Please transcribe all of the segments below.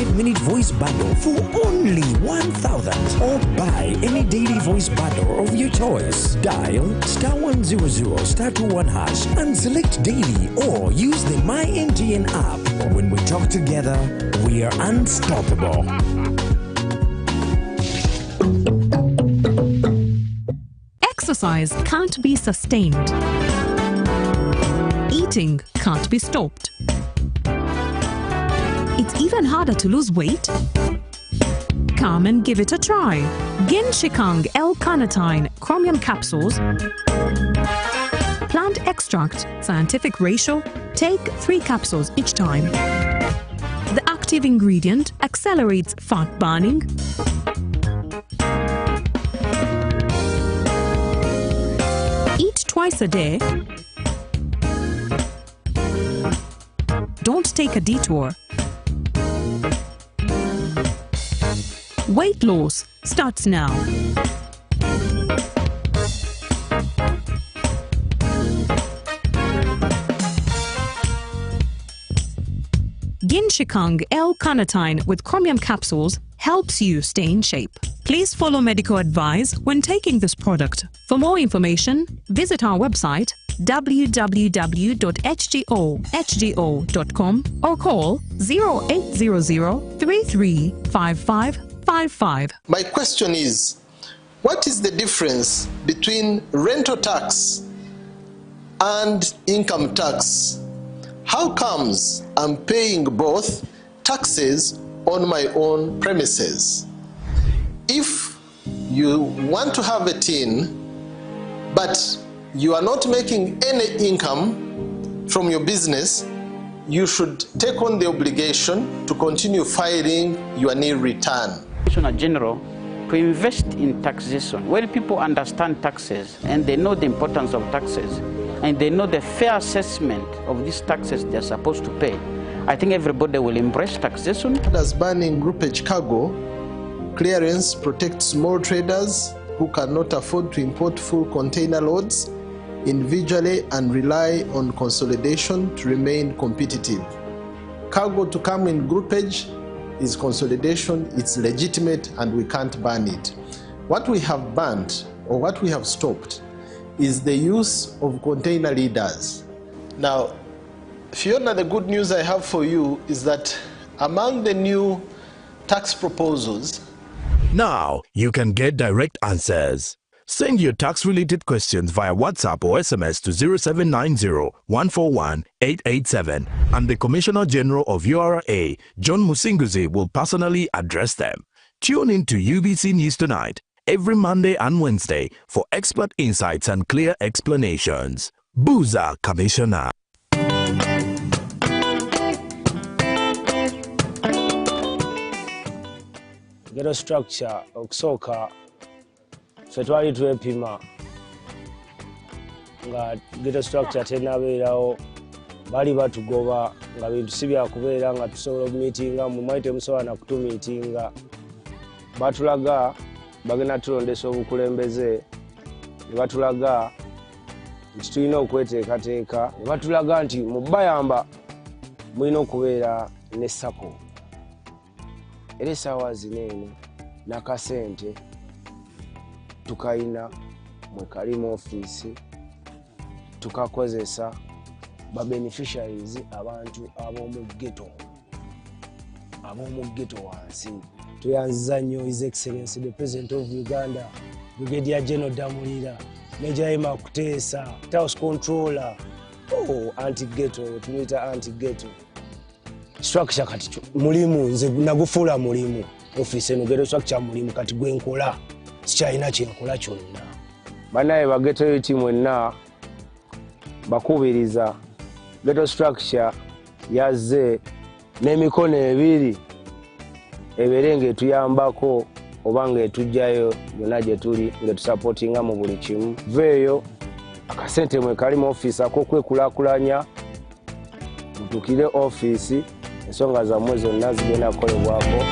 5-minute voice bundle for only 1,000 or buy any daily voice bundle of your choice. Dial *100*221# and select daily or use the MyNTN app. When we talk together, we are unstoppable. Exercise can't be sustained. Eating can't be stopped. It's even harder to lose weight. Come and give it a try. Ginshikang L-carnitine chromium capsules. Plant extract, scientific ratio. Take 3 capsules each time. The active ingredient accelerates fat burning. Eat twice a day. Don't take a detour. Weight loss starts now. Ginshikang L-carnitine with chromium capsules helps you stay in shape. Please follow medical advice when taking this product. For more information, visit our website www.hgo.com or call 0800 335555. My question is, what is the difference between rental tax and income tax? How comes I'm paying both taxes on my own premises? If you want to have a tin, but you are not making any income from your business, you should take on the obligation to continue filing your nil return. Commissioner General, to invest in taxation, when people understand taxes and they know the importance of taxes and they know the fair assessment of these taxes they're supposed to pay, I think everybody will embrace taxation. As banning groupage cargo, clearance protects small traders who cannot afford to import full container loads individually and rely on consolidation to remain competitive. Cargo to come in groupage is consolidation, it's legitimate, and we can't ban it. What we have banned, or what we have stopped, is the use of container leaders. Now, Fiona, the good news I have for you is that among the new tax proposals, now you can get direct answers. Send your tax-related questions via WhatsApp or SMS to 0790-141-887 and the Commissioner General of URA, John Musinguzi, will personally address them. Tune in to UBC News Tonight every Monday and Wednesday for expert insights and clear explanations. Buza Commissioner. Ghetto structure okusoka fe twali twepima nga ghetto structure tenabeerawo bali batugoba nga bintu si byakubeera nga tusobola okumiitinga mu mwaite musobola na kutumiitinga batulaga bagenda tulondesa obukulembeze ne batulaga nti tulina okweteekateeka ne batulaga nti mu bayamba mulina okubeera ne sako era essaawa zino eno n'akasente tukayina mwe kali mu ofiisi tukakozesa ba beneficiaries abantu ab'omu ghetto wansi. Tuyanziza nnyo His Excellency the President of Uganda, Brigadier General Damulira, Major Emma Kuteesa, House Controller, anti-ghetto, tumuyita anti-ghetto. Structure kati mulimu, nze nagufuula mulimu. Office eno ghetto structure mulimu kati gwenkola. Sikyalina kyenkola kyonna. Bannaye ba ghetto youth mwenna bakubiriza ghetto structure yazze n'emikono ebiri ebeere ng'etuyambako oba ng'etujjayo yonna gye tuli ng'etusupportinga mu buli kimu. Veeyo akasente mwe kali mu ofiisi ak'okwekulaakulanya mutuukire ofiisi ensonga zammwe zonna zigenda kukolebwako.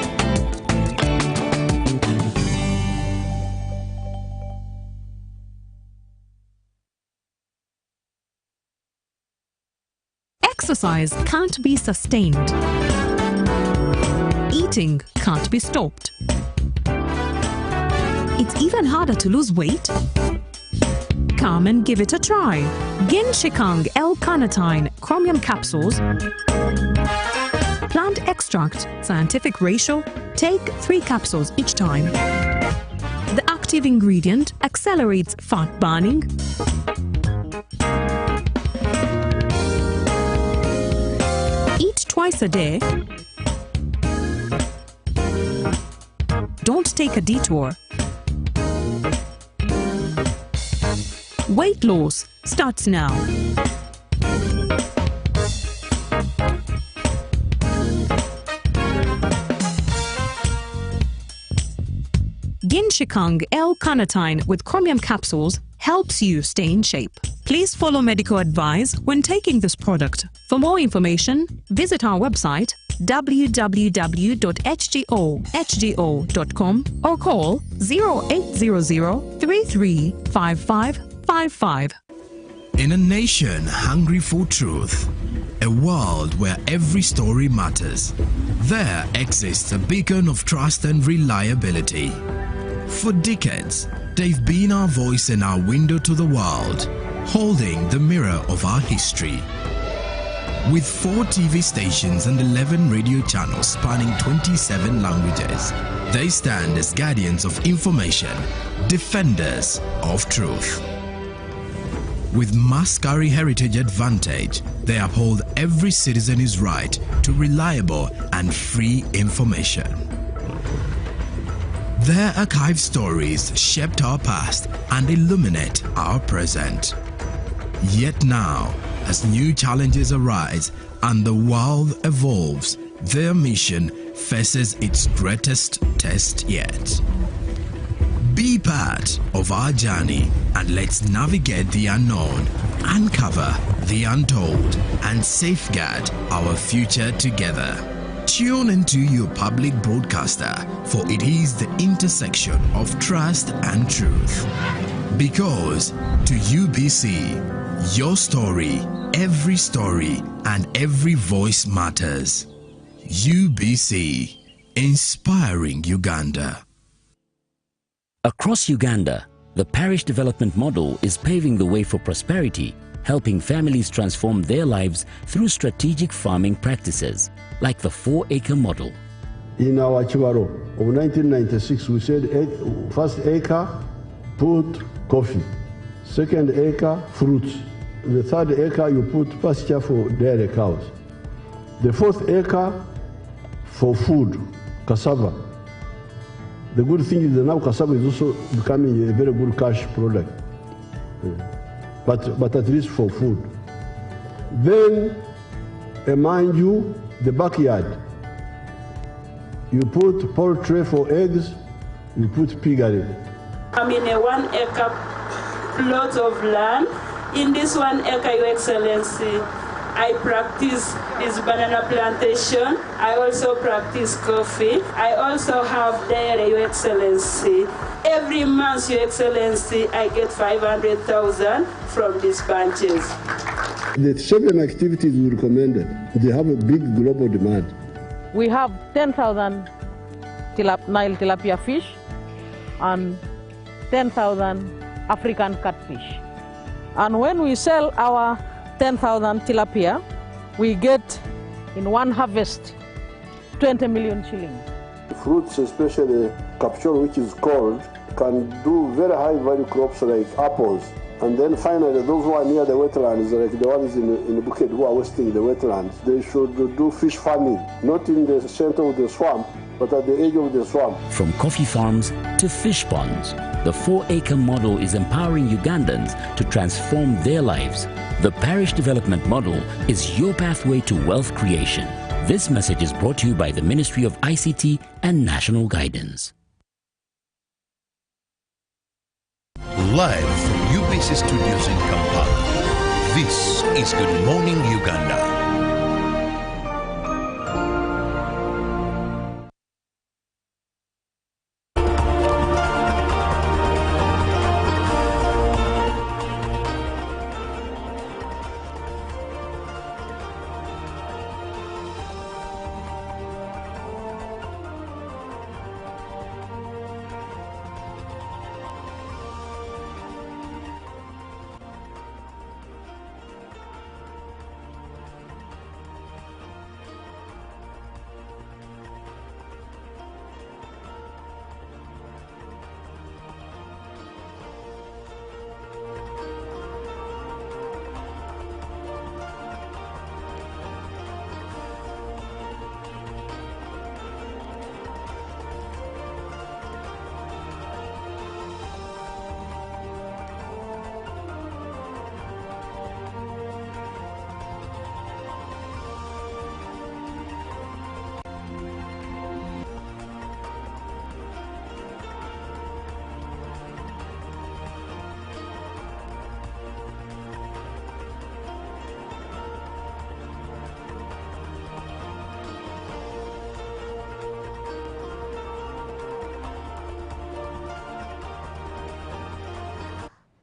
Exercise can't be sustained. Eating can't be stopped. It's even harder to lose weight? Come and give it a try. Ginshikang L-carnitine chromium capsules. Plant extract, scientific ratio, take 3 capsules each time. The active ingredient accelerates fat burning, eat twice a day, don't take a detour. Weight loss starts now. Ginshikang L-carnitine with chromium capsules helps you stay in shape. Please follow medical advice when taking this product. For more information, visit our website www.hgo.com or call 0800 335555. In a nation hungry for truth, a world where every story matters, there exists a beacon of trust and reliability. For decades, they've been our voice and our window to the world, holding the mirror of our history. With 4 TV stations and 11 radio channels spanning 27 languages, they stand as guardians of information, defenders of truth. With Mascari Heritage Advantage, they uphold every citizen's right to reliable and free information. Their archived stories shaped our past and illuminate our present. Yet now, as new challenges arise and the world evolves, their mission faces its greatest test yet. Be part of our journey and let's navigate the unknown, uncover the untold, and safeguard our future together. Tune into your public broadcaster, for it is the intersection of trust and truth. Because to UBC, your story, and every voice matters. UBC, inspiring Uganda. Across Uganda, the parish development model is paving the way for prosperity, helping families transform their lives through strategic farming practices, like the 4-acre model. In our Chiwaro of 1996, we said first acre, put coffee. Second acre, fruits. The third acre, you put pasture for dairy cows. The 4th acre, for food, cassava. The good thing is that now cassava is also becoming a very good cash product, but at least for food. Then, mind you, the backyard. You put poultry for eggs, you put piggery. I'm in a 1-acre plot of land. In this 1 acre, Your Excellency, I practice this banana plantation. I also practice coffee. I also have dairy, Your Excellency. Every month, Your Excellency, I get 500,000 from these bunches. The 7 activities we recommended, they have a big global demand. We have 10,000 Nile tilapia fish and 10,000 African catfish. And when we sell our 10,000 tilapia, we get in one harvest 20 million shillings. Fruits, especially capsule, which is cold, can do very high value crops like apples. And then finally, those who are near the wetlands, like the ones in the Bukit who are wasting the wetlands, they should do fish farming, not in the center of the swamp, but at the edge of the swamp. From coffee farms to fish ponds, the 4-acre model is empowering Ugandans to transform their lives. The parish development model is your pathway to wealth creation. This message is brought to you by the Ministry of ICT and National Guidance. Live from UBC Studios in Kampala, this is Good Morning Uganda.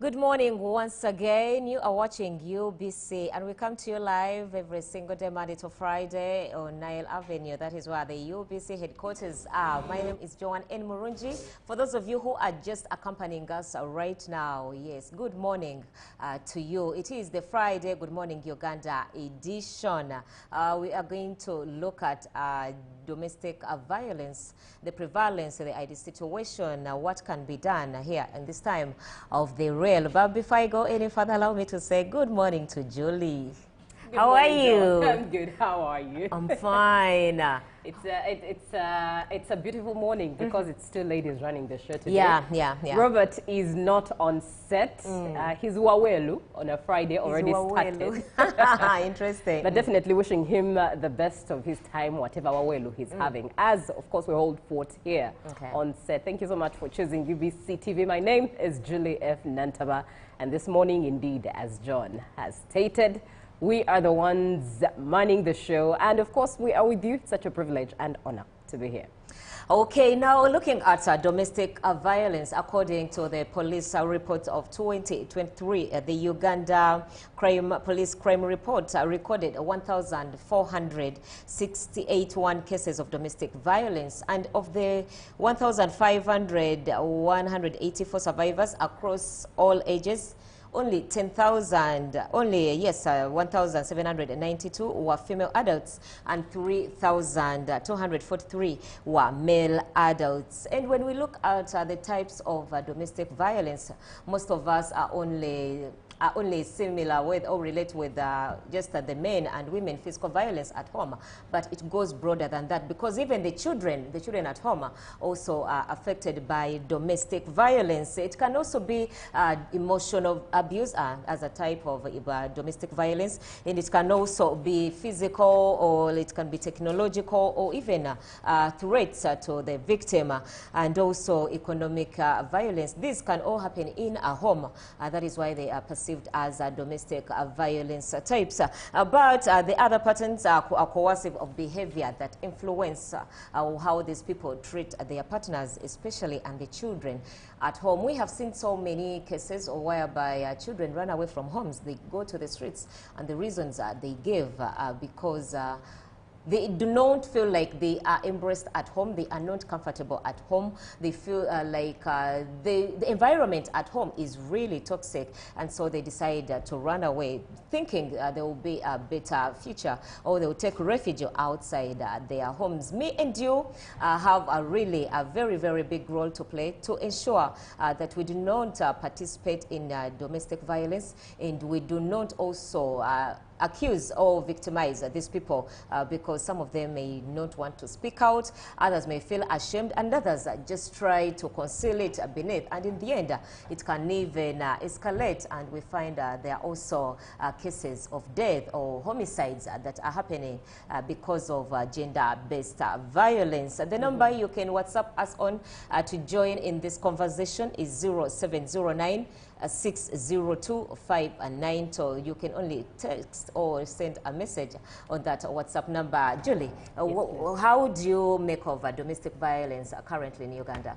Good morning once again. You are watching UBC, and we come to you live every single day, Monday to Friday on Nile Avenue. That is where the UBC headquarters are. My name is Joanne N. Murungi. For those of you who are just accompanying us right now, yes, good morning to you. It is the Friday Good Morning Uganda edition. We are going to look at domestic violence, the prevalence, the ID situation, what can be done here in this time of the real. But before I go any further, allow me to say good morning to Julie. How are you? I'm good. How are you? I'm fine. It's a beautiful morning because it's still ladies running the show today. Yeah. Robert is not on set. He's Wawelu on a Friday already started. Interesting. But definitely wishing him the best of his time, whatever Wawelu he's having. As, of course, we hold fort here on set. Thank you so much for choosing UBC TV. My name is Julie F. Nantaba. And this morning, indeed, as John has stated, we are the ones manning the show, and of course we are with you. It's such a privilege and honor to be here. Okay, now looking at domestic violence, according to the police report of 2023, the Uganda police crime report recorded 1,468 cases of domestic violence, and of the 184 survivors across all ages, only 1,792 were female adults and 3,243 were male adults. And when we look at the types of domestic violence, most of us are only similar with or relate with just the men and women physical violence at home, but it goes broader than that, because even the children at home also are affected by domestic violence. It can also be emotional abuse as a type of domestic violence, and it can also be physical, or it can be technological, or even threats to the victim, and also economic violence. This can all happen in a home. That is why they are perceived as domestic violence types. But the other patterns are coercive of behavior that influence how these people treat their partners, especially and the children at home. We have seen so many cases whereby children run away from homes. They go to the streets, and the reasons they give because they do not feel like they are embraced at home. They are not comfortable at home. They feel like the environment at home is really toxic, and so they decide to run away, thinking there will be a better future, or they will take refuge outside their homes. Me and you have a very, very big role to play to ensure that we do not participate in domestic violence, and we do not also accuse or victimize these people because some of them may not want to speak out, others may feel ashamed, and others just try to conceal it beneath, and in the end it can even escalate, and we find there are also cases of death or homicides that are happening because of gender-based violence. The number you can WhatsApp us on to join in this conversation is 0709 602-592. So you can only text or send a message on that WhatsApp number. Julie, how do you make of domestic violence currently in Uganda?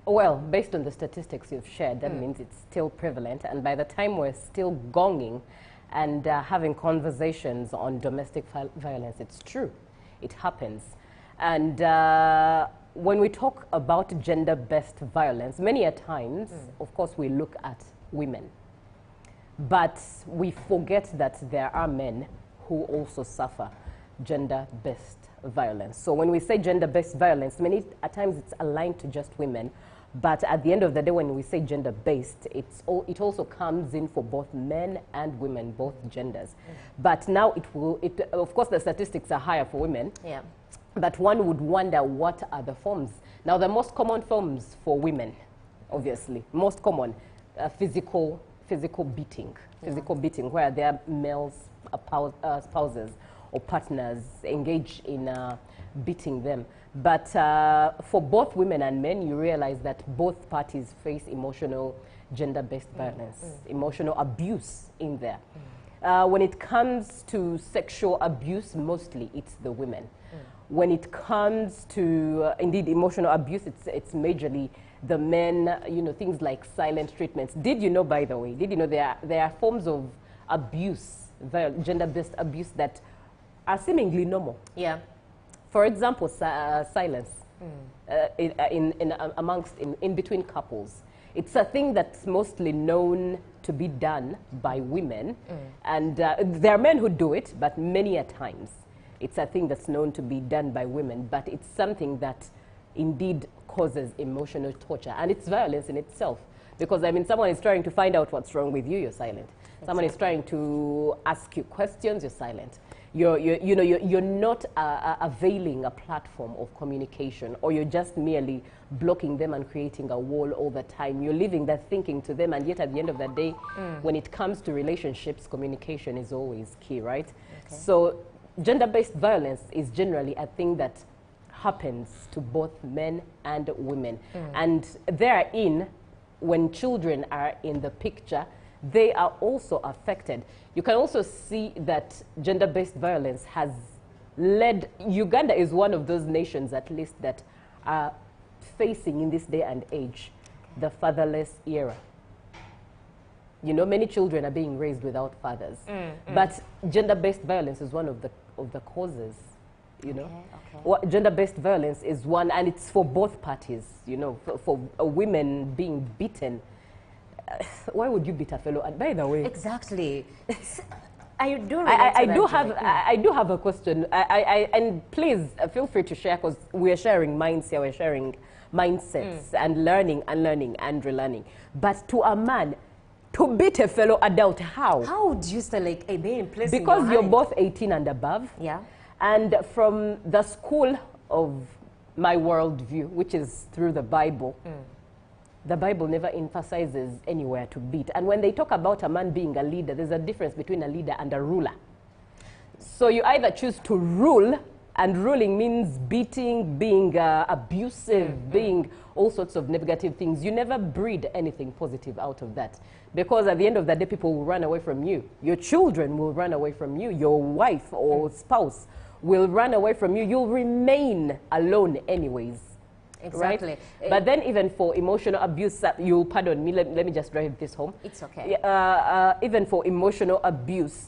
Well, based on the statistics you've shared, that means it's still prevalent, and by the time we're still gonging and having conversations on domestic violence, it's true. It happens. And when we talk about gender-based violence, many a times, of course, we look at women. But we forget that there are men who also suffer gender-based violence. So when we say gender-based violence, many a times it's aligned to just women. But at the end of the day, when we say gender-based, it also comes in for both men and women, both genders. But now of course, the statistics are higher for women. Yeah. But one would wonder, what are the forms? Now, the most common forms for women, obviously, most common, physical beating, where their male spouses or partners engage in beating them. But for both women and men, you realize that both parties face emotional gender-based violence, emotional abuse in there. When it comes to sexual abuse, mostly it's the women. When it comes to, indeed, emotional abuse, it's majorly the men, you know, things like silent treatments. Did you know, by the way, did you know there are forms of abuse, gender-based abuse that are seemingly normal? Yeah. For example, silence in between couples. It's a thing that's mostly known to be done by women, and there are men who do it, but many a times it's a thing that's known to be done by women, but it's something that indeed causes emotional torture, and it's violence in itself. Because, I mean, someone is trying to find out what's wrong with you, you're silent. Exactly. Someone is trying to ask you questions, you're silent. You're not availing a platform of communication, or you're just merely blocking them and creating a wall all the time. You're leaving that thinking to them, and yet at the end of the day, when it comes to relationships, communication is always key, right? Okay. So gender-based violence is generally a thing that happens to both men and women. And therein, when children are in the picture, they are also affected. You can also see that gender-based violence has led, Uganda is one of those nations at least that are facing in this day and age the fatherless era. You know, many children are being raised without fathers. But gender-based violence is one of the causes, you know. Okay. Gender-based violence is one, and it's for both parties, you know, for women being beaten. Why would you beat a fellow? And by the way, exactly. I do have a question. And please feel free to share, because we're sharing minds here. We're sharing mindsets and learning and learning and relearning. But to a man, to beat a fellow adult, how? How do you start, like, a being placed in because your you're hand? both 18 and above. Yeah. And from the school of my worldview, which is through the Bible, the Bible never emphasizes anywhere to beat. And when they talk about a man being a leader, there's a difference between a leader and a ruler. So you either choose to rule, and ruling means beating, being abusive, being all sorts of negative things. You never breed anything positive out of that. Because at the end of the day, people will run away from you. Your children will run away from you. Your wife or spouse will run away from you. You'll remain alone anyways. Exactly. Right? But then even for emotional abuse, you'll pardon me, let me just drive this home. It's okay. Even for emotional abuse,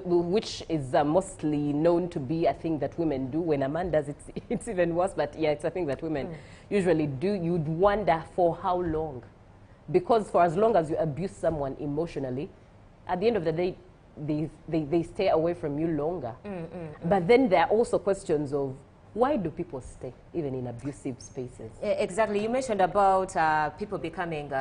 which is mostly known to be a thing that women do. When a man does it, it's even worse, but yeah, it's a thing that women usually do. You'd wonder for how long. Because for as long as you abuse someone emotionally, at the end of the day, they stay away from you longer. But then there are also questions of, why do people stay, even in abusive spaces? Exactly. You mentioned about people becoming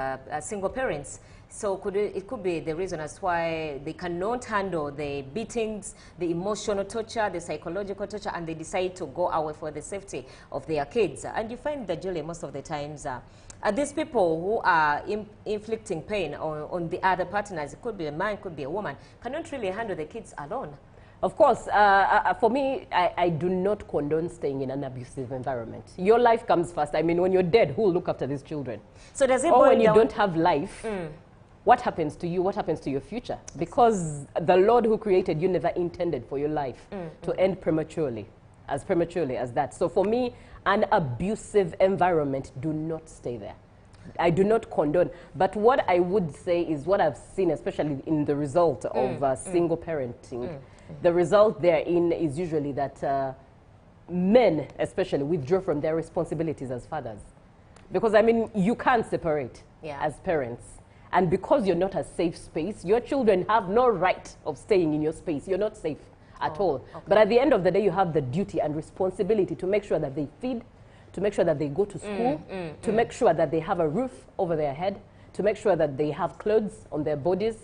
single parents. So it could be the reason as why they cannot handle the beatings, the emotional torture, the psychological torture, and they decide to go away for the safety of their kids. And you find that, Julie, most of the times, these people who are inflicting pain on the other partners, it could be a man, it could be a woman, cannot really handle the kids alone. Of course, for me, I do not condone staying in an abusive environment. Your life comes first. I mean, when you're dead, who will look after these children? So does it or when you don't have life, what happens to you? What happens to your future? Because the Lord who created you never intended for your life to end prematurely as that. So for me, an abusive environment, do not stay there. I do not condone. But what I would say is what I've seen, especially in the result of single parenting, the result therein is usually that men, especially, withdraw from their responsibilities as fathers. Because, I mean, you can't separate as parents. And because you're not a safe space, your children have no right of staying in your space. You're not safe at all. Okay. But at the end of the day, you have the duty and responsibility to make sure that they feed, to make sure that they go to school, to make sure that they have a roof over their head, to make sure that they have clothes on their bodies.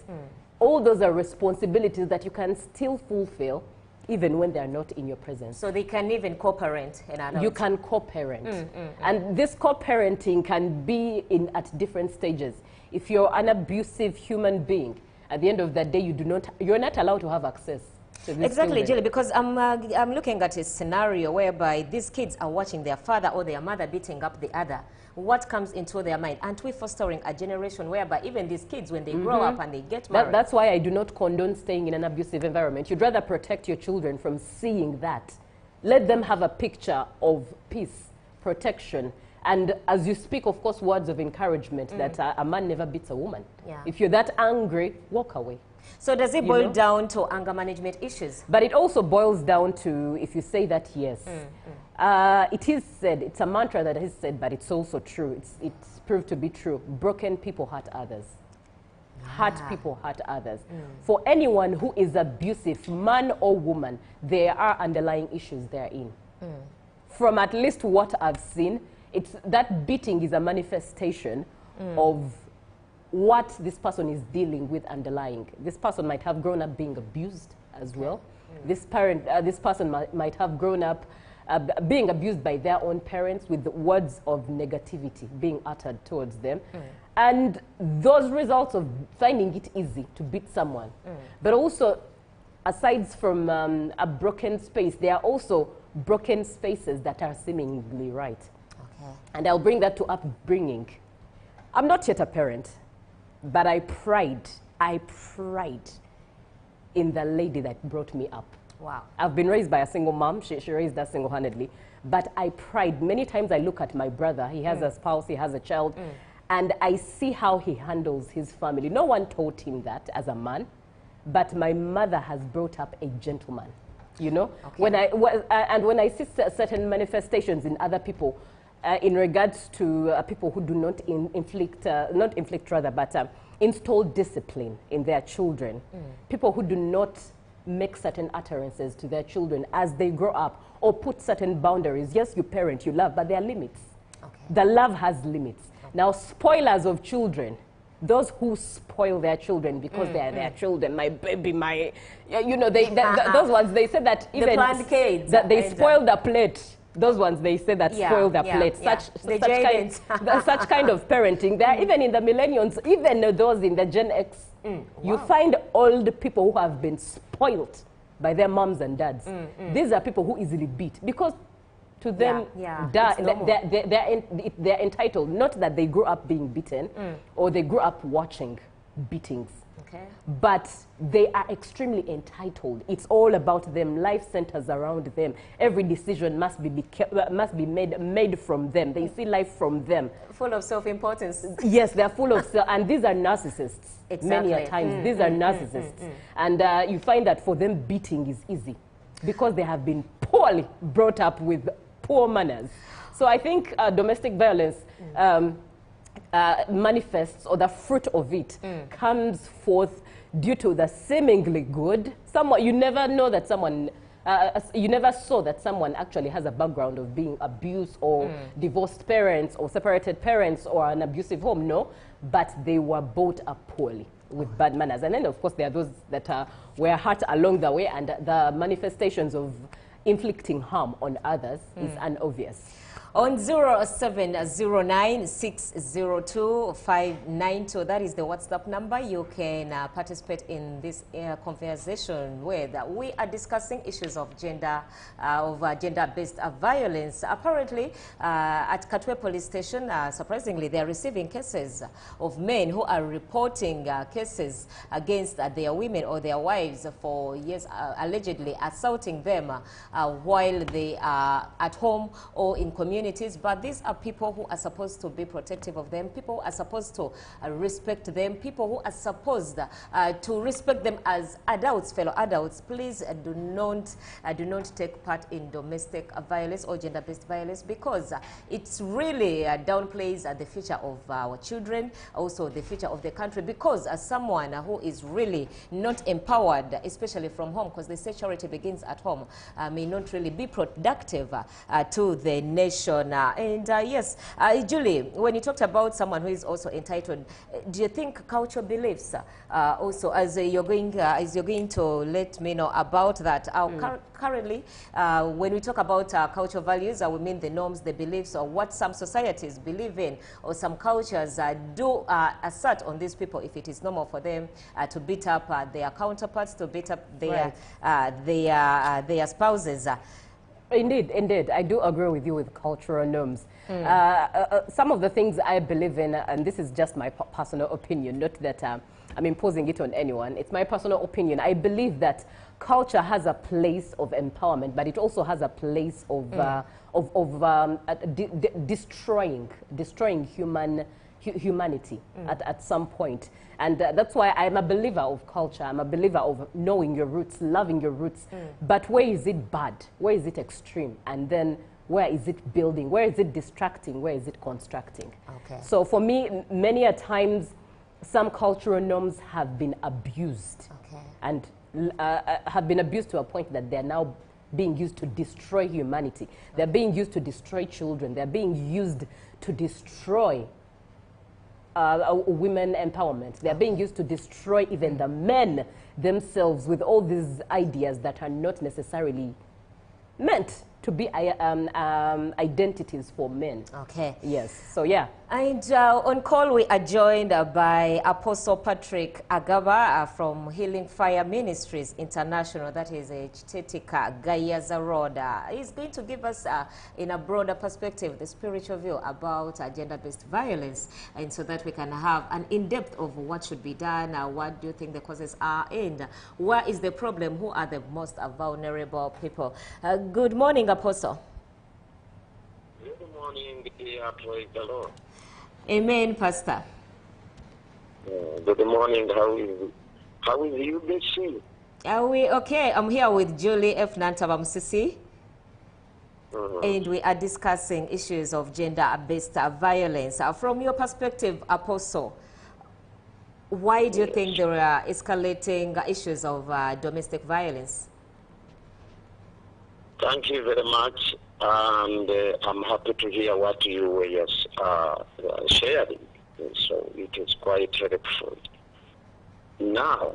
All those are responsibilities that you can still fulfill even when they are not in your presence. So they can even co-parent an adult? You can co-parent. And this co-parenting can be at different stages. If you're an abusive human being, at the end of the day, you're not allowed to have access to this. Exactly, Julie, because I'm looking at a scenario whereby these kids are watching their father or their mother beating up the other. What comes into their mind? Aren't we fostering a generation whereby even these kids, when they grow up and they get married? That's why I do not condone staying in an abusive environment. You'd rather protect your children from seeing that. Let them have a picture of peace, protection, And as you speak, of course, words of encouragement that a man never beats a woman. Yeah. If you're that angry, walk away. So does it boil down to anger management issues? But it also boils down to, if you say that, yes. It is said, it's a mantra that is said, but it's also true. It's proved to be true. Broken people hurt others. Hurt people hurt others. For anyone who is abusive, man or woman, there are underlying issues therein. From at least what I've seen, it's that beating is a manifestation of what this person is dealing with underlying. This person might have grown up being abused as well. This person might have grown up being abused by their own parents with the words of negativity being uttered towards them. And those results of finding it easy to beat someone. But also, aside from a broken space, there are also broken spaces that are seemingly right. And I'll bring that to upbringing. I'm not yet a parent, but I pride in the lady that brought me up. Wow. I've been raised by a single mom. She raised us single-handedly. But I pride. Many times I look at my brother. He has a spouse. He has a child. And I see how he handles his family. No one taught him that as a man. But my mother has brought up a gentleman. You know? When I see certain manifestations in other people, in regards to people who do not install discipline in their children, people who do not make certain utterances to their children as they grow up, or put certain boundaries. Yes, you parent, you love, but there are limits. The love has limits. Now, spoilers of children, those who spoil their children because they are their children, my baby, my, you know, those ones, they say that even that they spoil the plate. Those ones, they say that spoil the plate. Such kind of parenting. There, even in the millennials, even those in the Gen X, you find old people who have been spoiled by their moms and dads. These are people who easily beat because to them, they're entitled. Not that they grew up being beaten or they grew up watching beatings. But they are extremely entitled. It's all about them. Life centers around them. Every decision must be made from them. They see life from them. Full of self-importance. Yes, they're full of self, and these are narcissists. Many a times, these are narcissists, and you find that for them beating is easy because they have been poorly brought up with poor manners. So I think domestic violence. Manifests, or the fruit of it comes forth due to the seemingly good. You never know that someone, you never saw that someone actually has a background of being abused or divorced parents or separated parents or an abusive home. No, but they were brought up poorly with bad manners. And then, of course, there are those that were hurt along the way, and the manifestations of inflicting harm on others is unobvious. On 0709602592, that is the WhatsApp number. You can participate in this conversation where we are discussing issues of gender-based violence. Apparently, at Katwe Police Station, surprisingly, they are receiving cases of men who are reporting cases against their women or their wives for years, allegedly assaulting them while they are at home or in communities. But these are people who are supposed to be protective of them, people who are supposed to respect them, people who are supposed to respect them as adults, fellow adults. Please do not take part in domestic violence or gender-based violence, because it's really downplays the future of our children, also the future of the country, because as someone who is really not empowered, especially from home, because they say charity begins at home, may not really be productive to the nation. Yes, Julie, when you talked about someone who is also entitled, do you think cultural beliefs also, as you're going to let me know about that? Currently, when we talk about cultural values, we mean the norms, the beliefs, or what some societies believe in, or some cultures do assert on these people if it is normal for them to beat up their counterparts, to beat up their spouses. Indeed, indeed. I do agree with you with cultural norms. Some of the things I believe in, and this is just my personal opinion, not that I'm imposing it on anyone. It's my personal opinion. I believe that culture has a place of empowerment, but it also has a place of destroying humanity at some point. And that's why I'm a believer of culture. I'm a believer of knowing your roots, loving your roots. But where is it bad? Where is it extreme? And then where is it building? Where is it distracting? Where is it constructing? Okay. So for me, many a times, some cultural norms have been abused. Okay. And have been abused to a point that they're now being used to destroy humanity. They're being used to destroy children. They're being used to destroy women empowerment. They're being used to destroy even the men themselves with all these ideas that are not necessarily meant to be identities for men. Okay. Yes. So yeah. And on call we are joined by Apostle Patrick Agaba from Healing Fire Ministries International. That is a Chitetika Gayaza Road. He's going to give us, in a broader perspective, the spiritual view about gender-based violence, and so that we can have an in-depth of what should be done. What do you think the causes are, and where is the problem? Who are the most vulnerable people? Good morning, Apostle. Good morning, dear. Praise the Lord. Amen, Pastor. Good morning. How is you, Bessie? Are we okay? I'm here with Julie F. Nantabamsisi, and we are discussing issues of gender-based violence. From your perspective, Apostle, why do you think there are escalating issues of domestic violence? Thank you very much, and I'm happy to hear what you were sharing. So it is quite helpful. Now,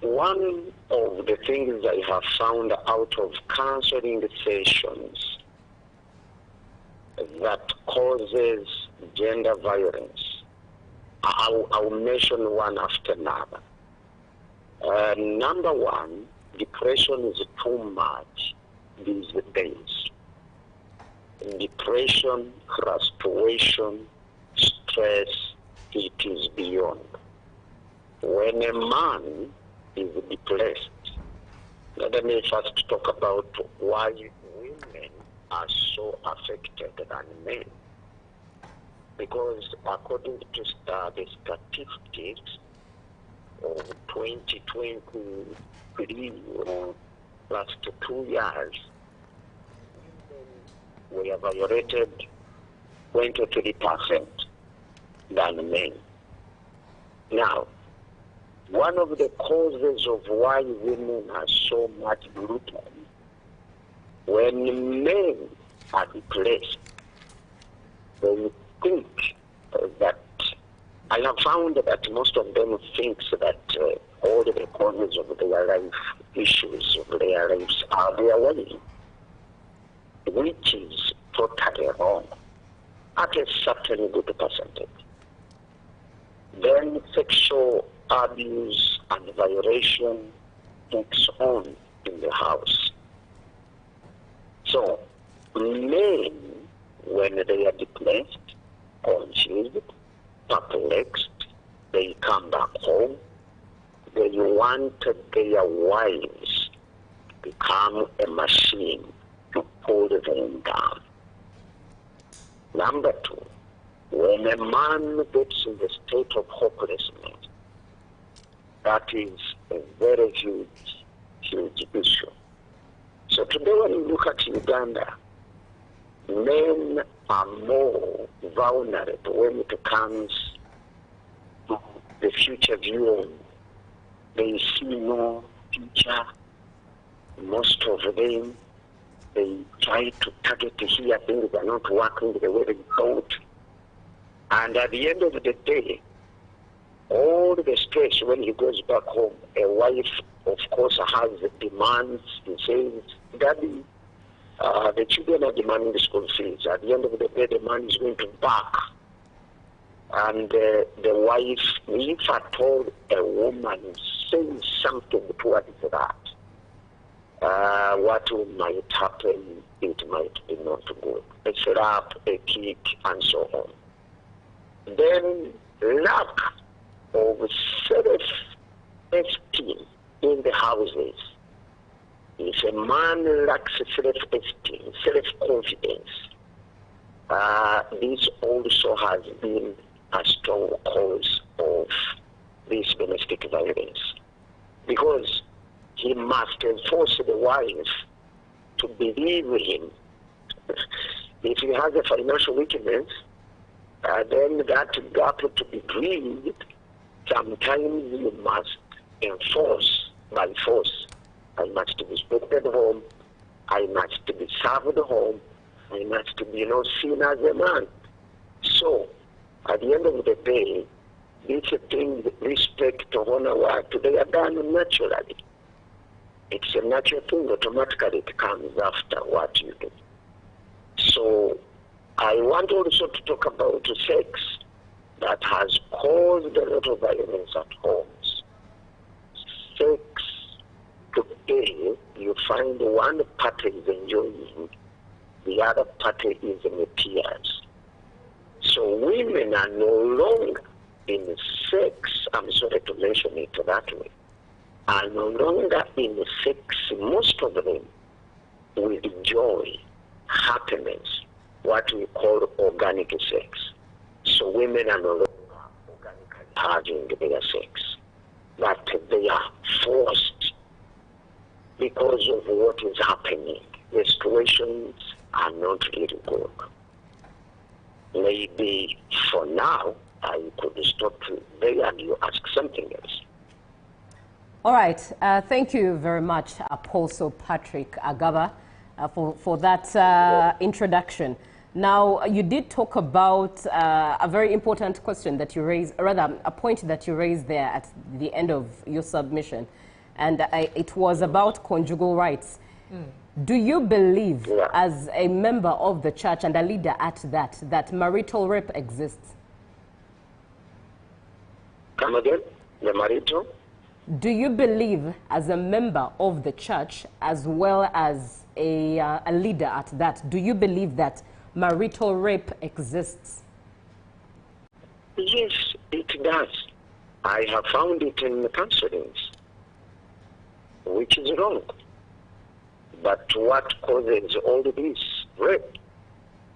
one of the things I have found out of counseling sessions that causes gender violence, I'll mention one after another. Number one, depression is too much these days. Depression, frustration, stress, it is beyond. When a man is depressed, let me first talk about why women are so affected than men. Because according to the statistics of 2023, last 2 years, we have violated 23% than men. Now, one of the causes of why women are so much brutal, when men are depressed, they think that, I have found that most of them think that all the causes of their life issues of their lives are their way, which is totally wrong at a certain good percentage. Then sexual abuse and violation takes on in the house. So men, when they are depressed, confused, perplexed, they come back home, they want their wives to become a machine to pull them down. Number two, when a man gets in the state of hopelessness, that is a very huge issue. So today when you look at Uganda, men are more vulnerable when it comes to the future view. They see no future. Most of them, they try to target here things are not working the way they thought. And at the end of the day, all the stress when he goes back home, a wife, of course, has demands. He says, Daddy, the children are demanding the school fees. At the end of the day, the man is going to back. And the wife, if at all a woman says something towards that, what might happen, it might be not good. A slap, a kick, and so on. Then lack of self-esteem in the houses If a man lacks self-esteem, self-confidence, this also has been a strong cause of this domestic violence, because he must enforce the wife to believe him. If he has a financial weakness, then that gap to be bridged, sometimes you must enforce by force. I must be respected home, I must be served home, I must be seen as a man. So, at the end of the day, these things, respect, honor, work, they are done naturally. It's a natural thing, automatically it comes after what you do. So, I want also to talk about sex that has caused a lot of violence at homes. Sex, today, you find one party is enjoying, the other party is in tears. So women are no longer in sex, I'm sorry to mention it that way, are no longer in sex, most of them, with joy, happiness, what we call organic sex. So women are no longer organically having their sex, but they are forced because of what is happening. The situations are not really good. Maybe for now, I could stop there and you ask something else. All right. Thank you very much, Apostle Patrick Agaba, for that introduction. Now, you did talk about a very important question that you raised, rather a point that you raised there at the end of your submission, and it was about conjugal rights. Do you believe, as a member of the church and a leader at that marital rape exists? Come again? The marital? Do you believe, as a member of the church, as well as a leader at that, do you believe that marital rape exists? Yes, it does. I have found it in the counselings, which is wrong. But what causes all this rape?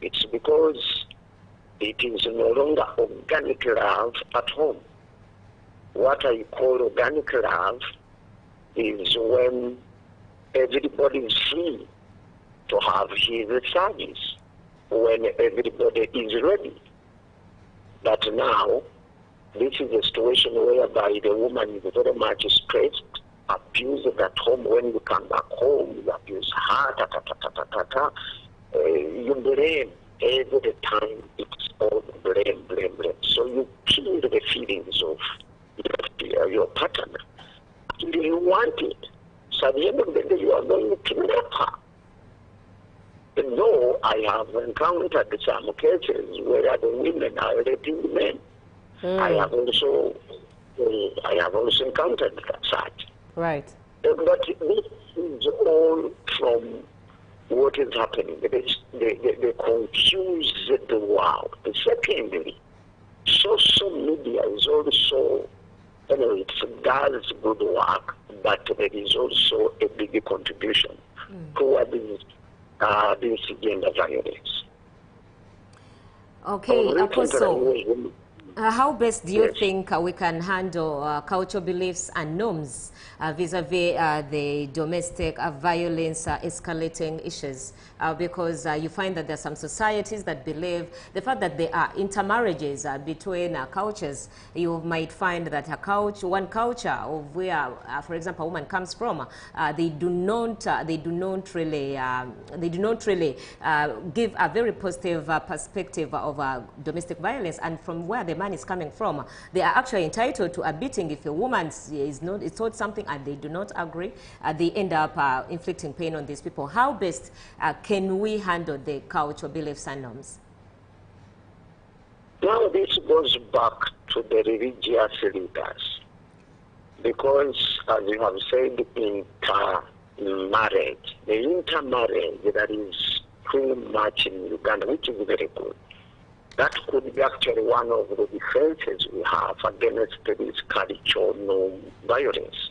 It's because it is no longer organic love at home. What I call organic love is when everybody is free to have his service, when everybody is ready. But now, this is a situation whereby the woman is very much stressed, abused at home. When you come back home, you abuse her, you blame every time. It's all blame. So you kill the feelings of your partner. You want it. So at the end of the day, you are going to kidnap her. And though I have encountered some cases where the women are raping the men, I have also encountered such. Right. But this is all from what is happening. They confuse the world. Secondly, social media is also, it does good work, but there is also a big contribution toward this gender violence. Okay, Apostle, how best do you think we can handle cultural beliefs and norms vis-a-vis the domestic violence escalating issues? Because you find that there are some societies that believe the fact that there are intermarriages between cultures. You might find that one culture of where, for example, a woman comes from, they do not really give a very positive perspective of domestic violence, and from where the man is coming from, they are actually entitled to a beating if a woman is told something and they do not agree. They end up inflicting pain on these people. How best can we handle the cultural beliefs and norms? Now this goes back to the religious leaders, because as you have said, intermarriage, the intermarriage that is pretty much in Uganda, which is very good. That could be actually one of the defenses we have against this cultural norm violence.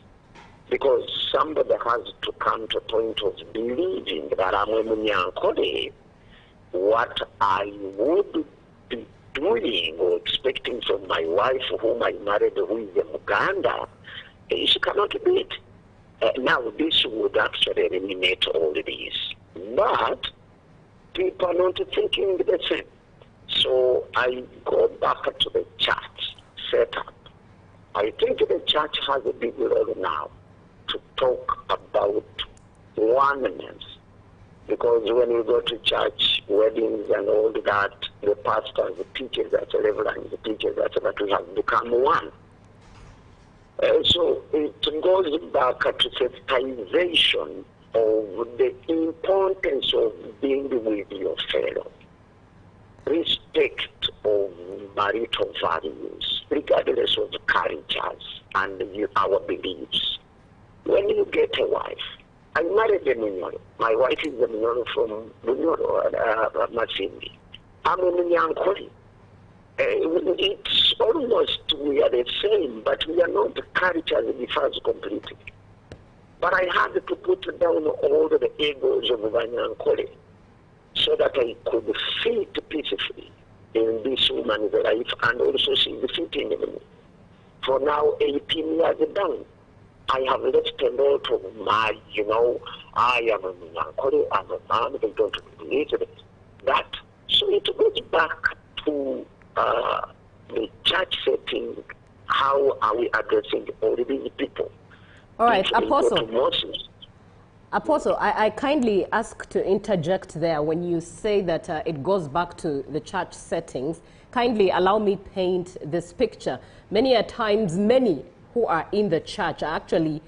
because somebody has to come to a point of believing that I'm a Munyankole. What I would be doing or expecting from my wife, whom I married, who is in Uganda, she cannot do it. Now, this would actually eliminate all this. But people are not thinking the same. So I go back to the church setup. I think the church has a big role now to talk about oneness. Because when you go to church, weddings and all that, the pastors, the teachers, the reverends, the teachers, that we have become one. So it goes back to sensitization of the importance of being with your fellow. Respect of marital values, regardless of the cultures and our beliefs. When you get a wife, I married a Munyoro. My wife is a Munyoro from Munyoro, Masindi. I'm a Munyankole. It's almost, we are the same, but we are not the cultures differs completely. But I had to put down all the egos of Munyankole so that I could fit peacefully in this woman's life, and also she's fitting in me. For now, 18 years down, I have left a lot of my, I am a Munyankole, I'm a man, they don't believe that. So it goes back to the church setting. How are we addressing all these people? All right, Apostle, I kindly ask to interject there when you say that it goes back to the church settings. Kindly allow me paint this picture. Many a times, many who are in the church are actually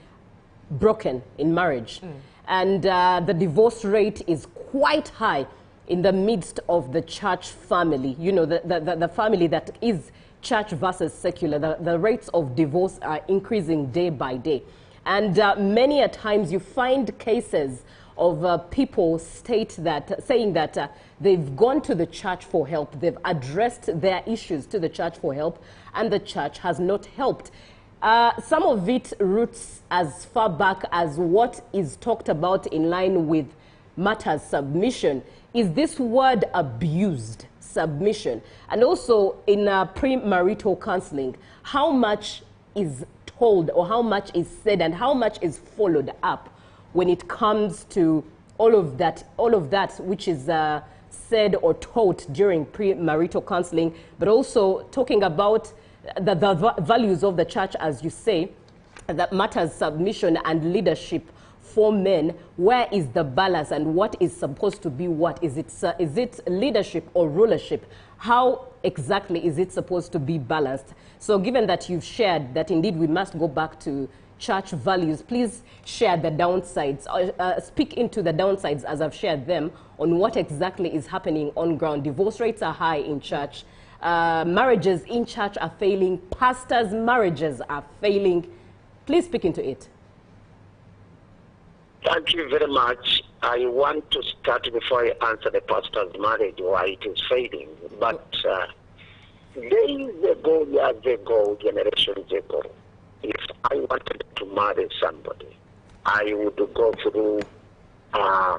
broken in marriage. And the divorce rate is quite high in the midst of the church family. You know, the family that is church versus secular. The rates of divorce are increasing day by day. And many a times you find cases of people saying that they've gone to the church for help, they've addressed their issues to the church for help, and the church has not helped. Some of it roots as far back as what is talked about in line with matters submission. Is this word abused, submission? And also in premarital counseling, how much is told or how much is said and how much is followed up when it comes to all of that which is said or taught during premarital counseling, but also talking about the values of the church, as you say, that matters submission and leadership for men. Where is the balance and what is supposed to be what? Is it leadership or rulership? How exactly is it supposed to be balanced? So given that you've shared that indeed we must go back to church values, please share the downsides, speak into the downsides as I've shared them on what exactly is happening on ground. Divorce rates are high in church. Marriages in church are failing. Pastors' marriages are failing. Please speak into it. Thank you very much. I want to start before I answer the pastor's marriage, why it is failing. But days ago, years ago, generations ago, if I wanted to marry somebody, I would go through a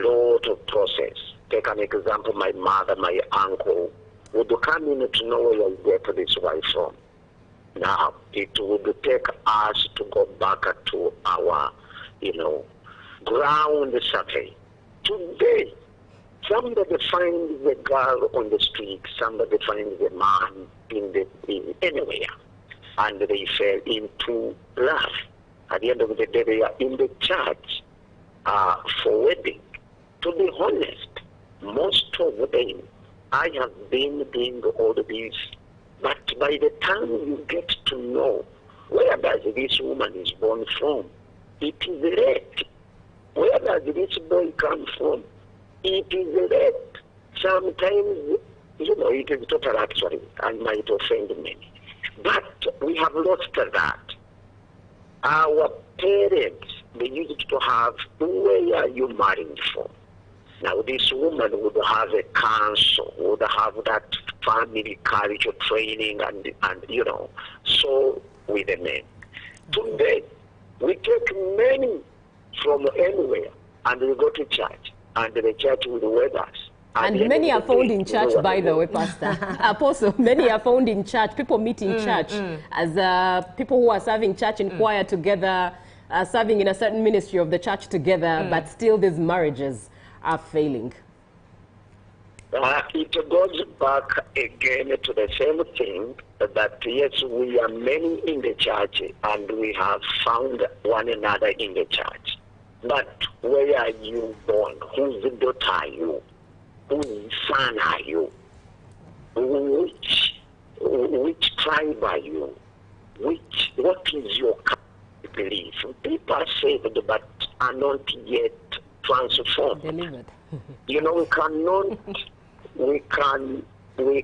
lot of process. Take an example, my mother, my uncle would come in to know where I get this wife from. Now, it would take us to go back to our ground survey. Today, somebody finds a girl on the street, somebody finds a man in anywhere, and they fell into love. At the end of the day, they are in the church for wedding. To be honest, most of them, I have been doing all this, but by the time you get to know where does this woman is born from, it is red. Where does this boy come from? It is red. Sometimes, it is total actually, and might offend many. But we have lost that. Our parents, they used to have, where are you marrying from? Now this woman would have a counsel, would have that family culture training and so with the men. Today, We take many from anywhere and we go to church, and the church will wed us. And many are found in church, by the way, Pastor. Apostle, many are found in church. People meet in church as people who are serving church in choir together, serving in a certain ministry of the church together, but still these marriages are failing. It goes back again to the same thing, that yes, we are many in the church and we have found one another in the church. But where are you born? Whose daughter are you? Whose son are you? Which tribe are you? What is your belief? People are saved but are not yet transformed. Delivered. You know, we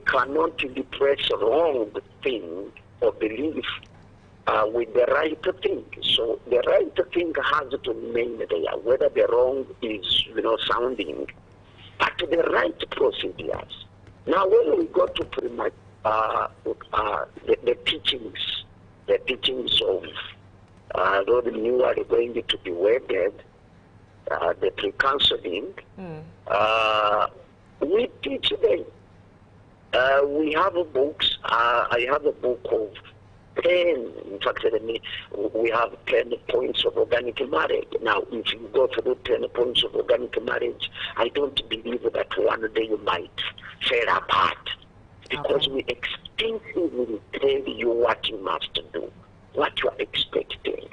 cannot depress wrong thing or belief with the right thing. So the right thing has to remain there, whether the wrong is, sounding, but the right procedures. Now, when we go to pretty much the teachings of those who are going to be wedded, the pre-counseling, we teach them. We have books. I have a book of 10. In fact, we have 10 points of organic marriage. Now, if you go through 10 points of organic marriage, I don't believe that one day you might fall apart. Because we extensively tell you what you must do, what you are expecting.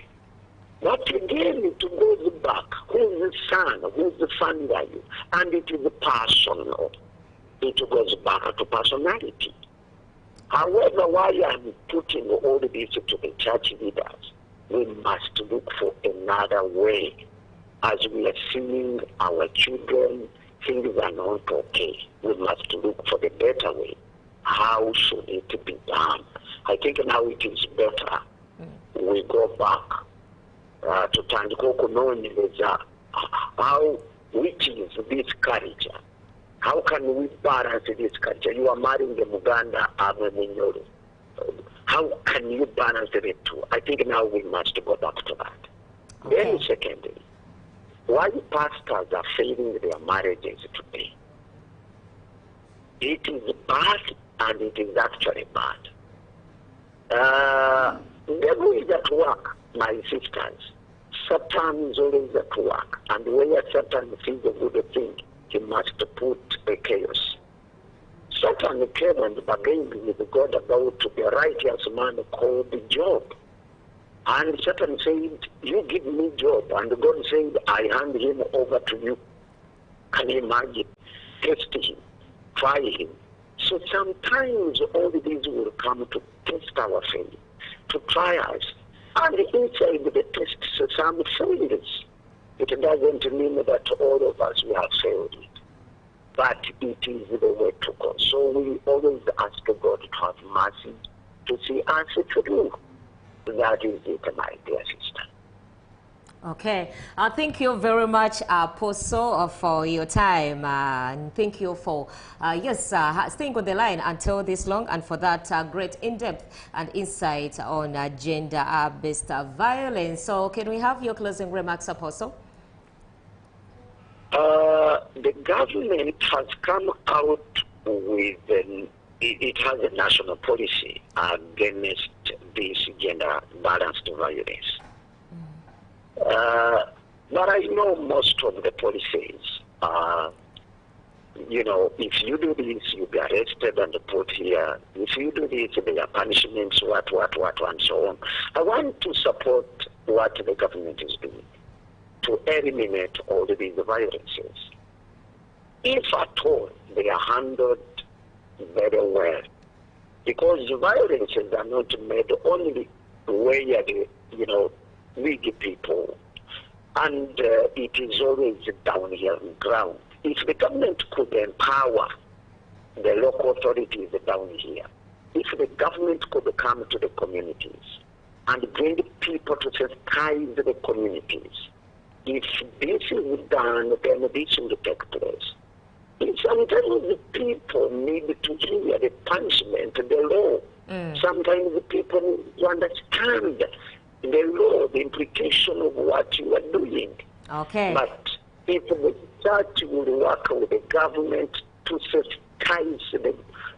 But again, it goes back. Who's the son? Who's the family are you? And it is personal. It goes back to personality. However, while I'm putting all this to the church leaders, we must look for another way. As we are seeing our children, things are not okay. We must look for the better way. How should it be done? I think now it is better. We go back to Tandikoko Nonyeza. Which is this culture? How can we balance this culture? You are marrying a Uganda, I'm a Minyoro. How can you balance the two? I think now we must go back to that. Okay. Then secondly, why pastors are failing their marriages today? It is bad, and it is actually bad. Devil is at work, my sisters. Satan is always at work, and where Satan sees a good thing, he must put a chaos. Satan came and bargained with God about the righteous man called Job. And Satan said, you give me Job. And God said, I hand him over to you. Can you imagine? Test him. Try him. So sometimes all these will come to test our faith, to try us. And inside the test, some failures. It doesn't mean that all of us will have failed it. But it is the way to go. So we always ask God to have mercy, to see us through. That is it, my dear sister. Okay. Thank you very much, Apostle, for your time. And thank you for, staying on the line until this long, and for that great in-depth and insight on gender-based violence. So can we have your closing remarks, Apostle? The government has come out with it has a national policy against this gender-balanced violence. But I know most of the policies, if you do this, you'll be arrested and put here. If you do this, there are punishments, what, and so on. I want to support what the government is doing to eliminate all these violences. If at all they are handled very well, because the violences are not made only where the, weak people, and it is always down here on the ground. If the government could empower the local authorities down here, if the government could come to the communities and bring people to sensitize the communities, if this is done, then this will take place. Sometimes the people need to hear the punishment, the law. Sometimes the people need to understand the law, the implication of what you are doing. Okay. But if the church will work with the government to sensitize the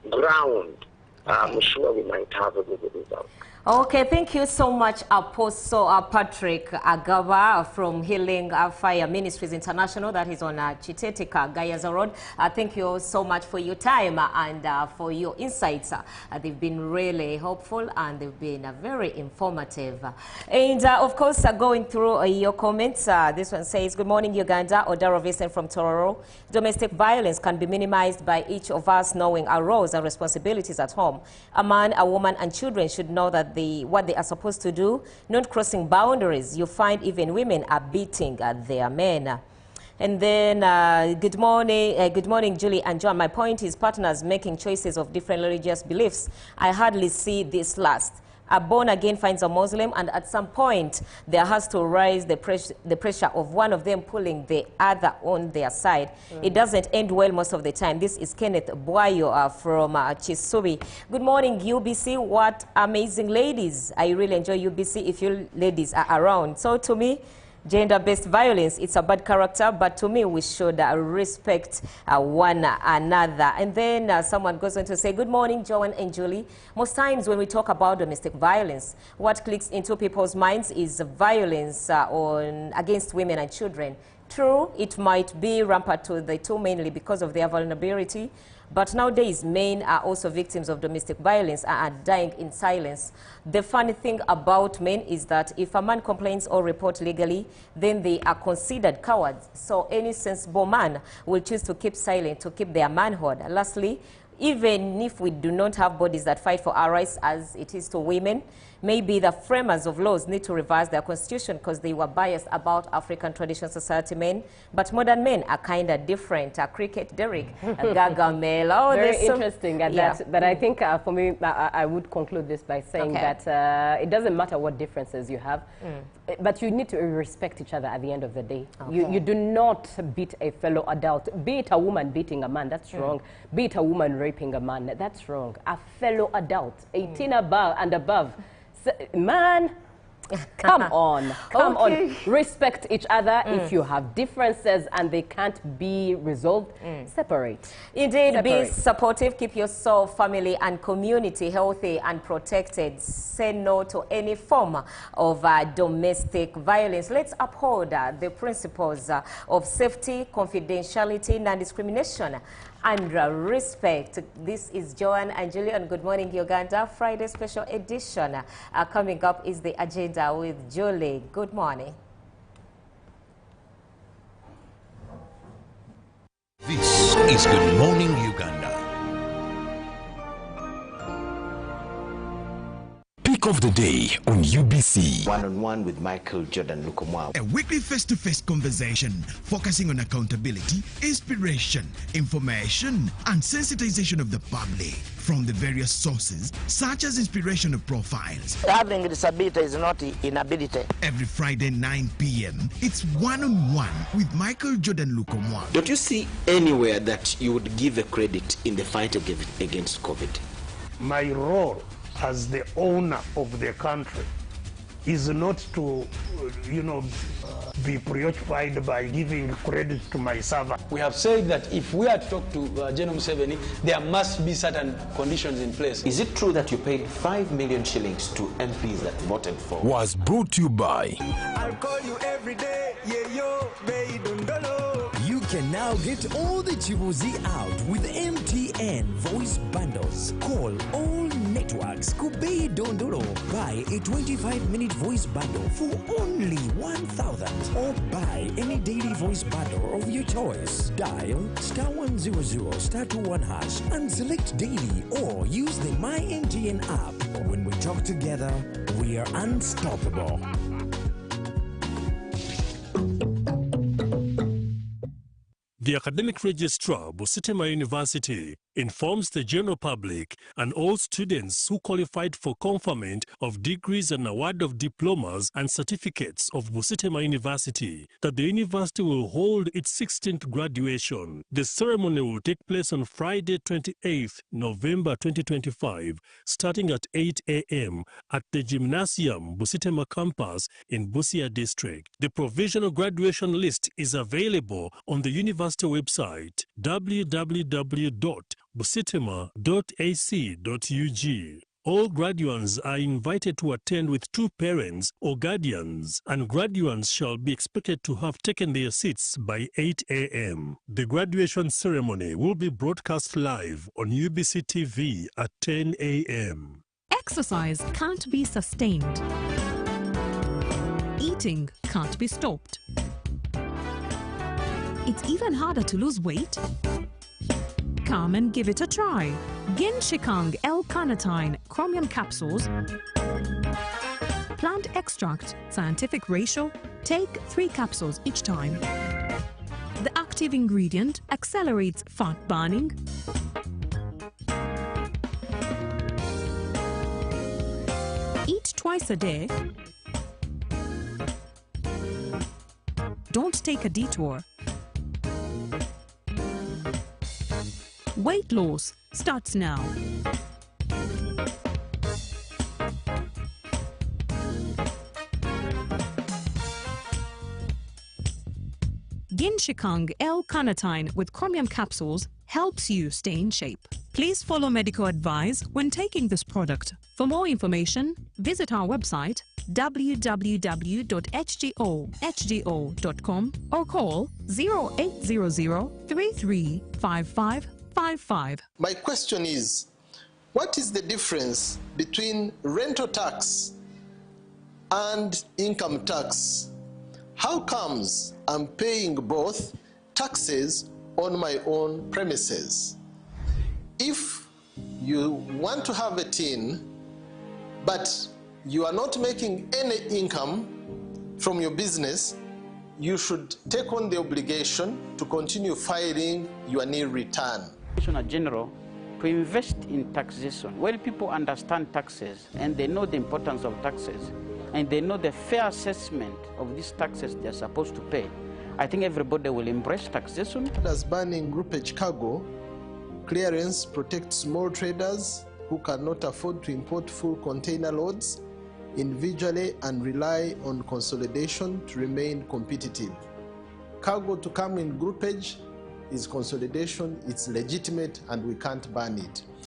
ground, I'm sure we might have a good result. Okay, thank you so much, Apostle Patrick Agaba from Healing Fire Ministries International, that is on Chitetika, Gayaza Road. Thank you so much for your time and for your insights. They've been really helpful and they've been very informative. And of course, going through your comments, this one says, good morning, Uganda. Odaro Vincent from Tororo. Domestic violence can be minimized by each of us knowing our roles and responsibilities at home. A man, a woman, and children should know that what they are supposed to do, not crossing boundaries. You find even women are beating their men. And then, good morning, Julie and John. My point is partners making choices of different religious beliefs. I hardly see this last. A born-again finds a Muslim, and at some point, there has to rise the pressure of one of them pulling the other on their side. It doesn't end well most of the time. This is Kenneth Bwayo from Chisubi. Good morning, UBC. What amazing ladies. I really enjoy UBC if you ladies are around. So to me, gender-based violence, it's a bad character, but to me, we should respect one another. And then someone goes on to say, good morning, Joan and Julie. Most times when we talk about domestic violence, what clicks into people's minds is violence against women and children. True, it might be rampant to the two mainly because of their vulnerability, but nowadays men are also victims of domestic violence and are dying in silence. The funny thing about men is that if a man complains or reports legally, then they are considered cowards. So any sensible man will choose to keep silent to keep their manhood. Lastly, even if we do not have bodies that fight for our rights as it is to women, maybe the framers of laws need to revise their constitution because they were biased about African traditional society men. But modern men are kind of different. Cricket, Derek, Gargamel. Oh, very interesting. But I think for me, I would conclude this by saying that it doesn't matter what differences you have, but you need to respect each other at the end of the day. You do not beat a fellow adult. Be it a woman beating a man, that's wrong. Be it a woman raping a man, that's wrong. A fellow adult, 18 and above. Man, come on, come on. Respect each other. If you have differences and they can't be resolved, separate. Indeed, be supportive. Keep yourself, family, and community healthy and protected. Say no to any form of domestic violence. Let's uphold the principles of safety, confidentiality, non-discrimination, and respect. This is Joanne and Julian. Good morning, Uganda. Friday special edition. Coming up is the agenda with Julie. Good morning. This is Good Morning Uganda. Pick of the day on UBC. One-on-one with Michael Jordan Lukomwa. A weekly face-to-face conversation focusing on accountability, inspiration, information, and sensitization of the public from the various sources, such as inspirational profiles. Having disability is not inability. Every Friday, 9 p.m., it's one-on-one with Michael Jordan Lukomwa. Don't you see anywhere that you would give a credit in the fight against COVID? My role as the owner of the country is not to, be preoccupied by giving credit to my servant. We have said that if we are to talk to General Museveni, there must be certain conditions in place. Is it true that you paid 5 million shillings to MPs that voted for? Was brought to you by I'll call you every day, yeah, yo, baby, You can now get all the Chibuzi out with MTN voice bundles. Call all networks. Kubei Dondoro. Buy a 25-minute voice bundle for only 1,000. Or buy any daily voice bundle of your choice. Dial *100 *21 hash and select daily or use the MyMTN app. When we talk together, we are unstoppable. The academic registrar, Busitema University, informs the general public and all students who qualified for conferment of degrees and award of diplomas and certificates of Busitema University that the university will hold its 16th graduation. The ceremony will take place on Friday, 28th November 2025, starting at 8 a.m. at the Gymnasium Busitema campus in Busia district. The provisional graduation list is available on the university website www.busitema.ac.ug. All graduates are invited to attend with two parents or guardians, and graduates shall be expected to have taken their seats by 8 a.m. The graduation ceremony will be broadcast live on UBC TV at 10 a.m. Exercise can't be sustained. Eating can't be stopped. It's even harder to lose weight. Come and give it a try. Ginshikang L-carnitine chromium capsules, plant extract, scientific ratio, take 3 capsules each time. The active ingredient accelerates fat burning, eat twice a day, don't take a detour. Weight loss starts now. Ginshikang L-carnitine with chromium capsules helps you stay in shape. Please follow medical advice when taking this product. For more information, visit our website www.hgo.com or call 0800 335555. My question is, what is the difference between rental tax and income tax? How comes I'm paying both taxes on my own premises? If you want to have a tin, but you are not making any income from your business, you should take on the obligation to continue filing your nil return. Commissioner General, to invest in taxation. When people understand taxes and they know the importance of taxes and they know the fair assessment of these taxes they're supposed to pay, I think everybody will embrace taxation. As banning groupage cargo, clearance protects small traders who cannot afford to import full container loads individually and rely on consolidation to remain competitive. Cargo to come in groupage is consolidation, it's legitimate, and we can't ban it.